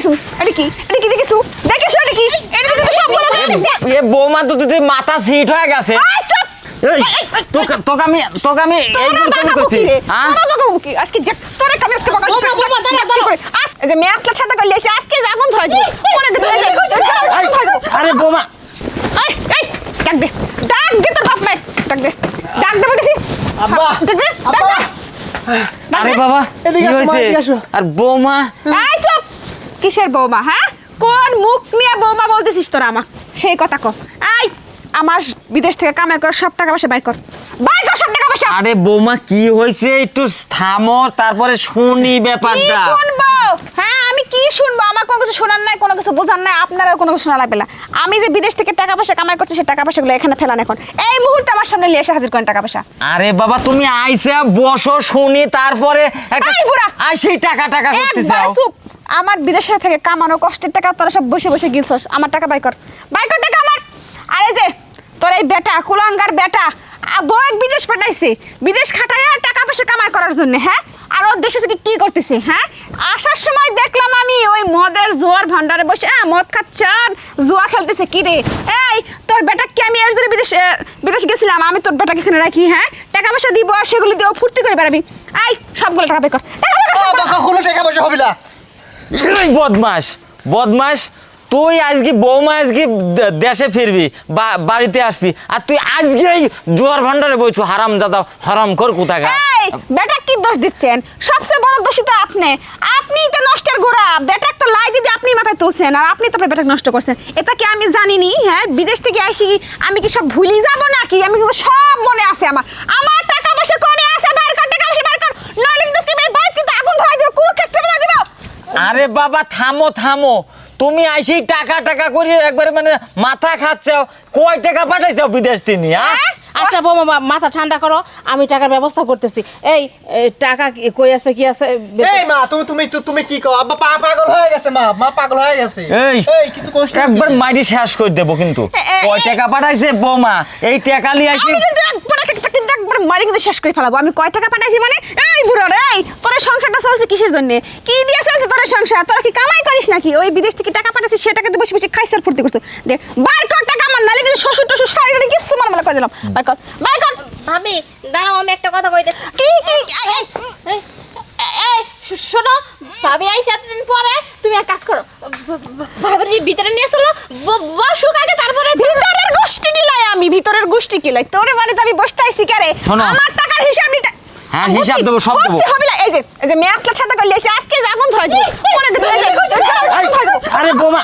দেখিস এটা কি দেখিস এটা কি এটা কিন্তু সবগুলো দেখিস এ বৌমা তো তুই মাথা সিট হয়ে গেছে এই তোকে আমি এই করতে করছি হ্যাঁ কি আজকে দেখ তোরে কাজ আজকে বকা এই যে মেয়াজলা ছাতা করে লেছে আজকে আগুন ধরাই দিব মনে আরে বৌমা এই ডাক দে তোর বাপ মা ডাক দে বলতেছি আব্বা ডাক দে আব্বা আরে বাবা কি হইছে আর বৌমা এই চুপ কিসের বৌমা হ্যাঁ কোন মুখ নিয়ে বৌমা বলতেছিস তোরা আমার সেই কথা কর এই আমার বিদেশ থেকে কামাই কর সব টাকা পয়সা বাইর কর সব টাকা পয়সা আরে বৌমা কি হইছে একটু থামো তারপরে শুনি ব্যাপারটা কি শুনবো হ্যাঁ আমি কি শুনবো আমার কোনো কিছু শোনার নাই কোনো কিছু বোঝার নাই আপনারাও কোনো কিছু শোনা লাগবে না আমি যে বিদেশ থেকে টাকা পয়সা কামাই করছি সেই টাকা পয়সাগুলো এখানে ফেলান এখন এই মুহূর্তে আমার সামনে নিয়ে এসে হাজির করেন টাকা পয়সা আরে বাবা তুমি আইসা বসো শুনি তারপরে একটা এই বুড়া আইসেই টাকা করতে একবার চাও চুপ আমার বিদেশে থেকে কামানো কষ্টের টাকা তোরা সব বসে বসে গিলছস আমার টাকা বাইর কর টাকা আমার আরে যে তোর এই বেটা কুলাঙ্গার বেটা বউ এক বিদেশ পাঠাইছে বিদেশ খাটায় টাকা পয়সা কামাই করার জন্য হ্যাঁ আর ওর দেশে থেকে কি করতেছে হ্যাঁ আসার সময় দেখলাম আমি ওই মদের জোয়ার ভান্ডারে বসে মদ খাচ্ছেন জুয়া খেলতেছে কি রে এই তোর বেটাকে আমি এর জন্য বিদেশ গেছিলাম আমি তোর বেটাকে এখানে রাখি হ্যাঁ টাকা পয়সা দিব সেগুলো দিয়েও ফুর্তি করে বেড়াবি এই সবগুলো টাকা বের কর কখনো টাকা পয়সা হবে না এই বদমাস তুই আজকে বৌমা আজকে দেশে ফিরবি বাড়িতে আসবি আর তুই আজকে এই জোয়ার ভান্ডারে বইছু হারাম কর কোথাকার এই বেটা কি দোষ দিচ্ছেন সবচেয়ে বড় দোষী তো আপনিই তো নষ্টের গোড়া বেটাক তো লাই দিদি আপনি মাথায় তুলছেন আর আপনি তো বেটাক নষ্ট করছেন এটা কি আমি জানিনি হ্যাঁ বিদেশ থেকে আসি আমি কি সব ভুলি যাব নাকি আমি কিন্তু সব মনে আছে আমার টাকা পয়সা কোনে আছে বাইর কর টাকা পয়সা বাইর কর নইলে কিন্তু এই বাইক কিন্তু আগুন ধরাই দিব কুরুক্ষেত্রে ফেলে দিব আরে বাবা থামো তুমি আইসি টাকা করে একবারে মানে মাথা খাচ্ছাও কয় টাকা পাঠাইছাও বিদেশ তিনি হ্যাঁ আচ্ছা বৌমা মাথা ঠান্ডা করো আমি টাকার ব্যবস্থা করতেছি এই টাকা কই আছে কি আছে এই মা তুমি কি কও আব্বা পাগল হয়ে গেছে মা পাগল হয়ে গেছে এই কিছু কষ্ট একবার মাইরি শেষ করে দেব কিন্তু কয় টাকা পাঠাইছে বৌমা এই টাকা নিয়ে আসি আমি কিন্তু একবার মারি কিন্তু শেষ করে ফেলাবো আমি কয় টাকা পাঠাইছি মানে এই বুড়ো রে তোর সংসারটা চলছে কিসের জন্য কি দিয়ে চলছে তোর সংসার তোরা কি কামাই করিস নাকি ওই বিদেশ থেকে টাকা পাঠাচ্ছিস সেটাকে তো বসে বসে খাইছার ফুর্তি করছিস দে বার কর টাকা আমার নালে কিন্তু শ্বশুর টশুর শাড়ি কিছু মানে কই দিলাম বার কর ভাবি দাঁড়াও আমি একটা কথা কইতে কি এই শোনো ভাবি আইছে এতদিন পরে তুমি এক কাজ করো ভাবির ভিতরে নিয়ে চলো বসুক আগে তারপরে ভিতরের গোষ্ঠী কিলাই তোরে বাড়িতে আমি বসতে আইছি কেরে আমার টাকার হিসাব দিতে হ্যাঁ হিসাব দেব সব দেব হবে না এই যে মেয়াজলা ছাতা করে লেছে আজকে আগুন ধরাই দিব মনে আরে বোমা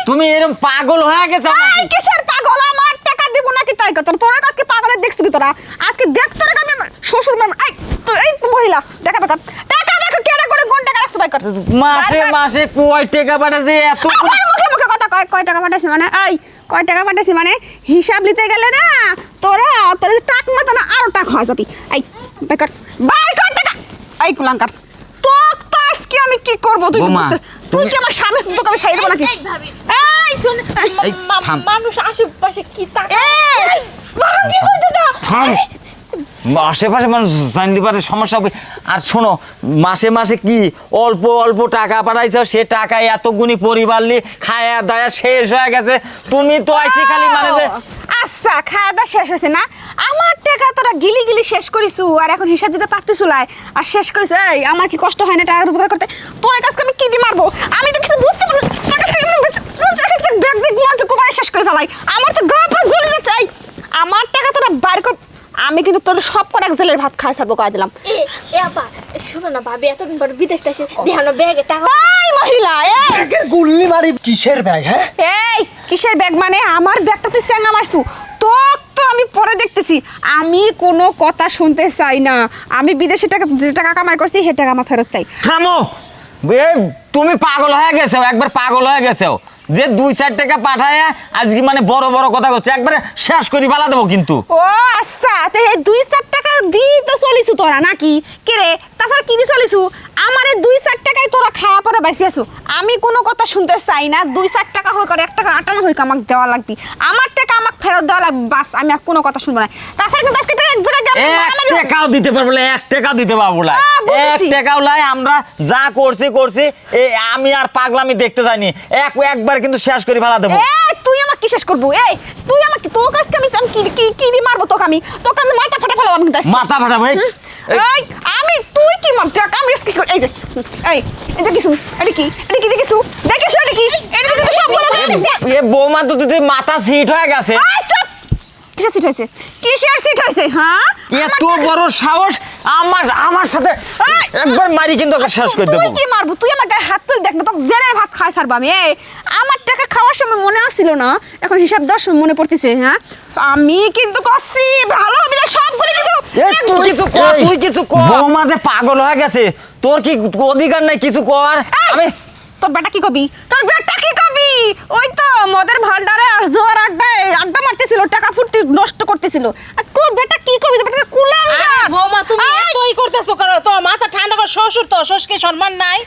তুমি এরকম পাগল হয়ে গেছো এই কিসের পাগল আমার টাকা দিব নাকি তাই কথা তোরা আজকে পাগলের দেখছ কি তোরা আজকে দেখ তোরা আমি শ্বশুর মামা এই মহিলা টাকা কেডা করে কোন টাকা রাখছ ভাই কর মাসে কয় টাকা পাঠাইছে এত মুখে কথা কয় টাকা পাঠাইছি মানে এই কয় টাকা পাঠাইছি মানে হিসাব নিতে গেলে না তোরা টাক মাথা না আরো টাকা হয়ে যাবি এই বেকার বাইর কর টাকা এই কুলাঙ্কার তো আজকে আমি কি করব তুই কি আমার স্বামী তোকে আমি ছাই দেব নাকি এই ভাবি এই শুন মানুষ আশেপাশে কি টাকা বাবা কি করছ না আশেপাশে মানুষ জানতে পারে সমস্যা হবে আর শোনো মাসে কি অল্প টাকা পাঠাইছো সে টাকায় এত গুণী পরিবার নিয়ে খায়া দায়া শেষ হয়ে গেছে তুমি তো আইসি খালি মানে যে আচ্ছা খাওয়া দাওয়া শেষ হয়েছে না আমার টাকা তোরা গিলি শেষ করিসু আর এখন হিসাব দিতে পারতেছু লাই আর শেষ করিস এই আমার কি কষ্ট হয় না টাকা রোজগার করতে তোর কাছে আমি কি দি মারবো আমি তো কিছু বুঝতে পারি ব্যাগ দিক মঞ্চ কোপায় শেষ করে ফেলাই আমার তো গা পা জ্বলে যাচ্ছে আমার টাকা তোরা বার কর আমি কিন্তু তোর সব করে এক জেলের ভাত খাই সারবো কয় দিলাম এ আপা শোনো না ভাবি এতদিন পর বিদেশ থেকে দেখানো ব্যাগে টাকা এই মহিলা ব্যাগের গুল্লি মারি কিসের ব্যাগ হ্যাঁ এই কিসের ব্যাগ মানে আমার ব্যাগটা তুই সেঙ্গা মারছু তো আমি পরে দেখতেছি আমি কোনো কথা শুনতে চাই না আমি বিদেশে টাকা যে টাকা কামাই করছি সে টাকা আমার ফেরত চাই থামো তুমি পাগল হয়ে গেছো একবার পাগল হয়ে গেছো যে 2-4 টাকা পাঠায় আজকে মানে বড় কথা করছে একবারে শেষ করি বালা দেবো কিন্তু ও আচ্ছা তো এই 2-4 টাকা দি তো চলিছু তোরা নাকি কে রে তাছাড়া কি দি চলিছু আমার এই 2-4 টাকায় তোরা খাওয়া পরে বেশি আছো আমি কোনো কথা শুনতে চাই না 2-4 টাকা হোক আর 1 টাকা 58 হোক আমাকে দেওয়া লাগবে আমার টাকা আমাকে ফেরত দেওয়া লাগবে বাস আমি আর কোনো কথা শুনবো না তাছাড়া কিন্তু আজকে এক জায়গায় এক টাকাও দিতে পারবো না, এক টাকাও দিতে পারবো না, এক বুঝেছি। টাকাও লাই। আমরা যা করছি এই আমি আর পাগলামি দেখতে যাইনি, একবার কিন্তু শেষ করে ফেলা দেবো। এই তুই আমাকে কি শেষ করবো? এই তুই আমাকে তোর কাছে আমি কি দি মারবো তোকে? আমি তোকে আমি মাথা ফাটা ফেলাবো আমি কিন্তু আজকে। মাথা ফাটাবো এই। এই আমি তুই কি মারতে আমি আজকে এই যে এই এটা কিছু এটা কি কিছু দেখিস এটা কি এটা কিন্তু সব বলে দিছে। এ বৌমা তো তুই মাথা সিট হয়ে গেছে। চুপ কিসের সিট হয়েছে? কিসের সিট হয়েছে? হ্যাঁ এত বড় সাহস আমার সাথে একবার মারি কিন্তু ওকে শেষ করে দেবো। তুই কি মারবো? তুই আমার গায়ে হাত তুলে দেখ না, তোকে জেলের ভাত খাই ছাড়বো আমি। এই আমার টাকা খাওয়ার সময় মনে আসছিল না, এখন হিসাব দেওয়ার সময় মনে পড়তেছে। হ্যাঁ আমি কিন্তু করছি ভালো হবে না সবগুলো কিন্তু তুই কিছু কর। বৌমা যে পাগল হয়ে গেছে, তোর কি অধিকার নাই কিছু কর? আমি তোর বেটা কি কবি? তোর বেটা কি কবি? ওই তো মদের ভান্ডারে আর জোয়ার আড্ডা মারতেছিল, টাকা ফুর্তি নষ্ট করতেছিল। আর তোর বেটা কি কবি? তোর বেটা কুলাঙ্গার। আরে বৌমা তুমি এতই করতেছো কেন? তোমার মাথা ঠান্ডা কর। শ্বশুর তো, শ্বশুরকে সম্মান নাই,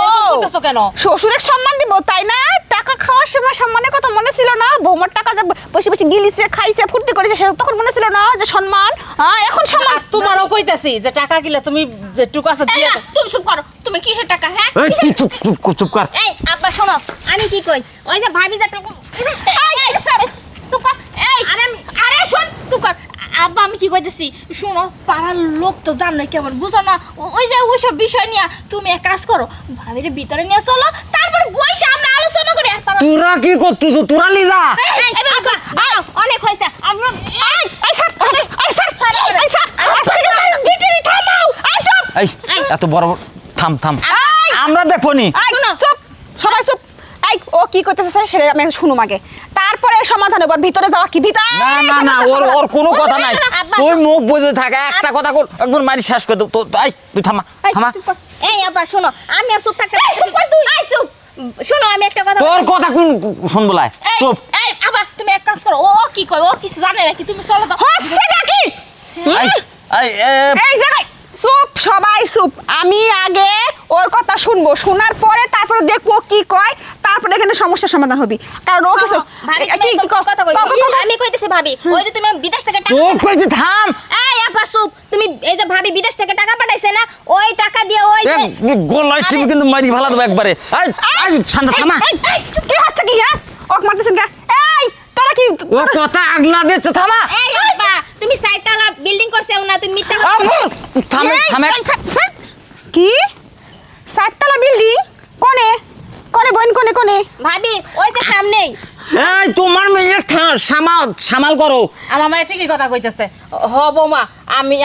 এরকম করতেছো কেন? শ্বশুরের সম্মান দিব তাই না? টাকা খাওয়ার সময় সম্মানের কথা মনে ছিল না? বৌমার টাকা যে বসে বসে গিলিছে খাইছে ফুর্তি করেছে সেটা তখন মনে ছিল না যে সম্মান? হ্যাঁ এখন সম্মান। আর তোমারও কইতাছি যে টাকা গিলে তুমি যে টুকু আছে এই দিয়ে না, দাও। তুমি চুপ করো। তুমি কিসের টাকা? হ্যাঁ এই, তুই চুপ কর। এই আব্বা শোনো, আমি কি কই, ওই যে ভাবি যে টাকা চুপ কর। এই আরে শোন, চুপ কর। আব্বা আমি কি কইতেছি শুনো, পাড়ার লোক তো জানো কেমন, বুঝো না? ওই যে ওইসব বিষয় নিয়ে তুমি এক কাজ করো, ভাবির ভিতরে নিয়ে চলো, তারপর বইসে আমরা আলোচনা করি। আর পাড়ার তোরা কি করছিস? তোরা লিজা অনেক হয়েছে। আমরা এই এত বড় থাম আমরা দেখো নি। চুপ সবাই চুপ। এই ও কি করতেছে সেটা আমি শুনুম আগে, তারপরে সমাধান হবে। ভিতরে যাওয়া কি ভিতরে? না ওর কোনো কথা নাই। তুই মুখ বুঝে থাকা, একটা কথা কর একদম মারি শেষ করে দেব। তুই থামা। এই আব্বা শোনো, আমি আর চুপ থাকতে চুপ। শোনো আমি একটা কথা তোর কথা কোন শুনবো লাই? চুপ। এই আব্বা তুমি এক কাজ করো, ও কি কয়, ও কিছু জানে নাকি? তুমি চলো তো। হচ্ছে নাকি? এই এই জায়গায় চুপ, সবাই চুপ। আমি আগে ওর কথা শুনবো, শোনার পরে তারপরে দেখবো কি কয়, তারপরে এখানে সমস্যার সমাধান হবে। কারণ ও কিছু ভাবি কি কথা কই, আমি কইতেছি ভাবি, ওই যে তুমি বিদেশ থেকে টাকা তোর কইছি থাম। এই আপা চুপ। তুমি এই যে ভাবি বিদেশ থেকে টাকা পাঠাইছে না, ওই টাকা দিয়ে ওই যে গোলাই টিভি কিন্তু মারি ভালো দেবো একবারে। শান্ত থামা। কি হচ্ছে কি? হ্যাঁ ওক মারতেছেন কে? এই তোরা কি ও কথা আগলা দিচ্ছে, থামা। এই আপা তুমি সাইডটালা বিল্ডিং করছেও না, তুমি মিথ্যা থামে। কি সাততলা বিল্ডিং? কোনে কোনে বোন কোনে? ভাবি ওই যে সামনেই। এই তোমার মেয়ে সামাল করো। আমার মায়ের ঠিকই কথা কইতেছে। হ বৌমা, আমি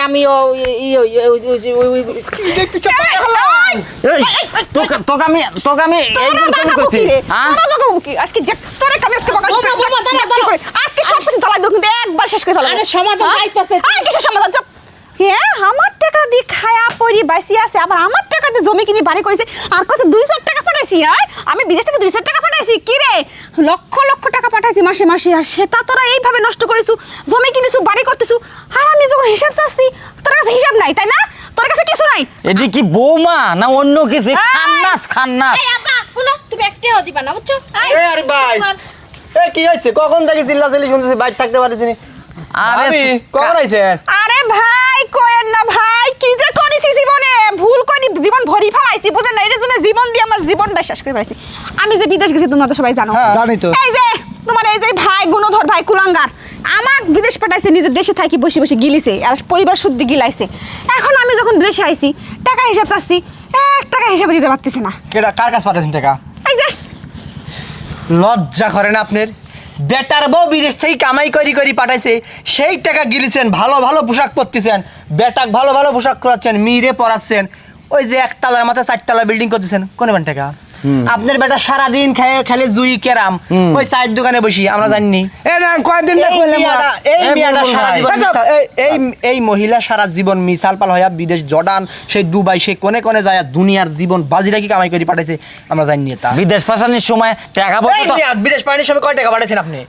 তোকে আমি এই করছি। আজকে তোরে কাম আজকে আজকে সব কিছু তালা দেখুন একবার শেষ করে ফেলাবো। আরে সমাধান পাইতাছে। কিসের সমাধান? চুপ। হ্যাঁ আমার টাকা দিয়ে খায়া পরি বাইসি আছে, আবার আমার টাকা দিয়ে জমি কিনে বাড়ি করেছে, আর কত 200 টাকা পাঠাইছি। হ্যাঁ আমি বিদেশ থেকে 200 টাকা পাঠাইছি। কি রে লক্ষ লক্ষ টাকা পাঠাইছি মাসে মাসে, আর সেটা তোরা এইভাবে নষ্ট করেছু, জমি কিনেছু বাড়ি করতেছু। আর আমি যখন হিসাব চাচ্ছি তোর কাছে হিসাব নাই তাই না? তোর কাছে কিছু নাই। এটি কি বৌমা না অন্য কিছু? খান্নাস। এই আপা শুনো, তুমি একটাও দিবা না বুঝছো? এই আরে ভাই, এই কি হইছে? কখন থেকে চিল্লাচিল্লি শুনতেছি, বাইরে থাকতে পারছি না। ভাবি কখন আইছেন? আরে ভাই কোয়েন না ভাই, কি যে করেছি জীবনে, ভুল করি জীবন ভরি ফেলাইছি, বুঝেন না? এর জন্য জীবন দিয়ে আমার জীবনটা শেষ করে ফেলাইছি। আমি যে বিদেশ গেছি তোমরা তো সবাই জানো। হ্যাঁ জানি তো। এই যে তোমার এই যে ভাই গুণধর ভাই কুলাঙ্গার আমার বিদেশ পাঠাইছে, নিজের দেশে থাকি বসে বসে গিলিছে, আর পরিবার শুদ্ধি গিলাইছে। এখন আমি যখন দেশে আইছি টাকা হিসাব চাচ্ছি, 1 টাকা হিসাবে দিতে পারতেছে না। কেডা কার কাছে পাঠাইছেন টাকা? এই যে লজ্জা করেন আপনার? বেটার বউ বিদেশ থেকে কামাই করি পাঠাইছে, সেই টাকা গিলিছেন, ভালো ভালো পোশাক পরতেছেন, বেটাক ভালো ভালো পোশাক করাচ্ছেন, মিরে পরাচ্ছেন, ওই যে 1 তলার মাথায় 4 তলা বিল্ডিং করতেছেন, কোনে বান টাকা? আপনার বেটা সারাদিন খেলে জুই কেরাম ওই চায়ের দোকানে বসি, আমরা জানি। এই মহিলা সারা জীবন মিসাল পাল হইয়া বিদেশ জর্ডান সেই দুবাই সেই কোনে কোনে যায় দুনিয়ার জীবন বাজিরা কি কামাই করে পাঠাইছে, আমরা জানি তা। বিদেশ পাঠানোর সময় টাকা বিদেশ পাঠানোর সময় কয় টাকা পাঠাইছেন আপনি?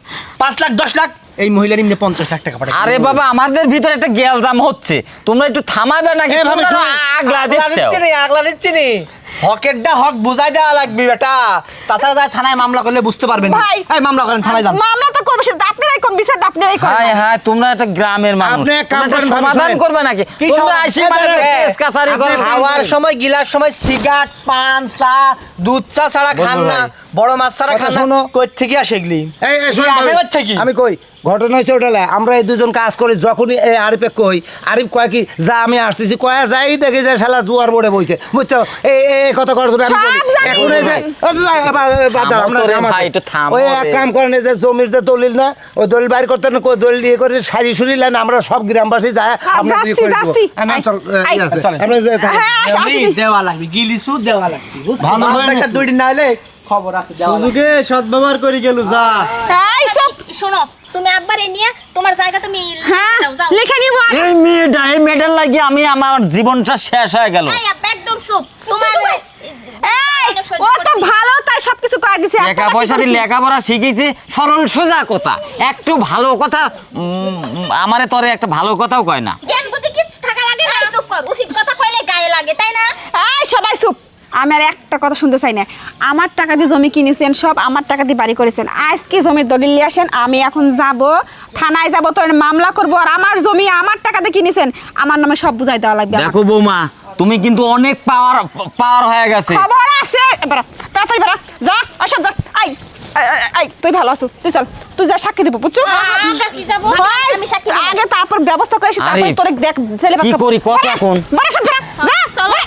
5 লাখ 10 লাখ? এই মহিলা নিম্নে 50 লাখ টাকা পাঠাইছে। আরে বাবা আমাদের ভিতরে একটা গ্যালজাম হচ্ছে, তোমরা একটু থামাবে নাকি? আগলা দিচ্ছ। আগলা দিচ্ছি নি। হকেরটা হক বুঝাই দেওয়া লাগবে বেটা, তাছাড়া যায় থানায় মামলা করলে বুঝতে পারবেন না। ভাই। এই মামলা করেন, থানায় যান। মামলা তো করবে সেটা আপনারাই কোন বিচারটা আপনারাই করেন হায় হায়, তোমরা একটা গ্রামের মানুষ, আপনি এক কাম তোমরা একটা করেন, ভাবি, সমাধান শোনেন। করবে নাকি? কি তোমরা সমাধান? আসি মানে কেস কাছারি আপনি করো। খাওয়ার সময় গিলার সময় সিগারেট, পান, চা, দুধ চা ছাড়া খান না, বড় মাছ ছাড়া খান না, কই থেকে আসে এগুলি? আসে কোথা থেকে? আমি কই ঘটনা হচ্ছে ওটা লাই। আমরা এই দুজন কাজ করি, যখনই এই আরিফে কই, আরিফ কয় কি যা আমি আসতেছি, কয়া যাই দেখি যে শালা জুয়ার বোর্ডে বইছে, বুঝছো? এই কথা করার জন্য আমি বলি। সব জানি। এখন এই যে থামো তো রে ভাই, একটু থামো ওই রে। এক কাম করেন, এই যে জমির যে দলিল না, ওই দলিল বাইর করতে না, কই দলিল দিয়ে করে সারি সুরি লাইন আমরা সব গ্রামবাসী যায় আমরা যাচ্ছি, দিয়ে করে দিব। যাচ্ছি। না, চল, আই, আছে। চলেন। আমরা যে হ্যাঁ এমনি আসছি দেওয়া লাগবে, গিলিসু দেওয়া লাগবে, বুঝছো? ভালো হয় না। একটা দুই দিন না হলে খবর আছে, দেওয়া লাগবে। সুযোগে সদ্ব্যবহার করে গেল যা। এই সব শোনো, তুমি আব্বারে নিয়ে তোমার জায়গা তুমি হ্যাঁ যাও যাও। লিখে নিব এই মেয়েটার লাগি আমি আমার জীবনটা শেষ হয়ে গেল। এই আব্বা একদম চুপ। তোমার এই ও তো ভালো তাই সবকিছু করে দিছে টাকা পয়সা দিয়ে লেখাপড়া শিখেছি, সরল সোজা কথা, একটু ভালো কথা আমারে তরে একটা ভালো কথাও কয় না। জ্ঞান বুদ্ধি কিচ্ছু থাকা লাগে না। চুপ কর, উচিত কথা কইলে গায়ে লাগে, তাই না? এই সবাই চুপ। আমি আর একটা কথা শুনতে চাই না। আমার টাকা দিয়ে জমি কিনেছেন, সব আমার টাকা দিয়ে বাড়ি করেছেন। আজকে জমির দলিল নিয়ে আসেন, আমি এখন যাব থানায়, যাব তোর মামলা করব। আর আমার জমি আমার টাকা দিয়ে কিনেছেন, আমার নামে সব বুঝাই দেওয়া লাগবে আমার। দেখো বৌমা, তুমি কিন্তু অনেক পাওয়ার হয়ে গেছে। খবর আছে এবার তাড়াতাড়ি বেরা, যা আসা যা। আই আই তুই ভালো আছো, তুই চল, তুই যা সাক্ষী দিব, বুঝছো? আমি সাক্ষী যাবো, ভাই, আমি সাক্ষী দেব। আগে তারপর ব্যবস্থা করেছি, তারপর আরে, তোরে দেখ ছেলে কি করি, কত এখন? যা চলো।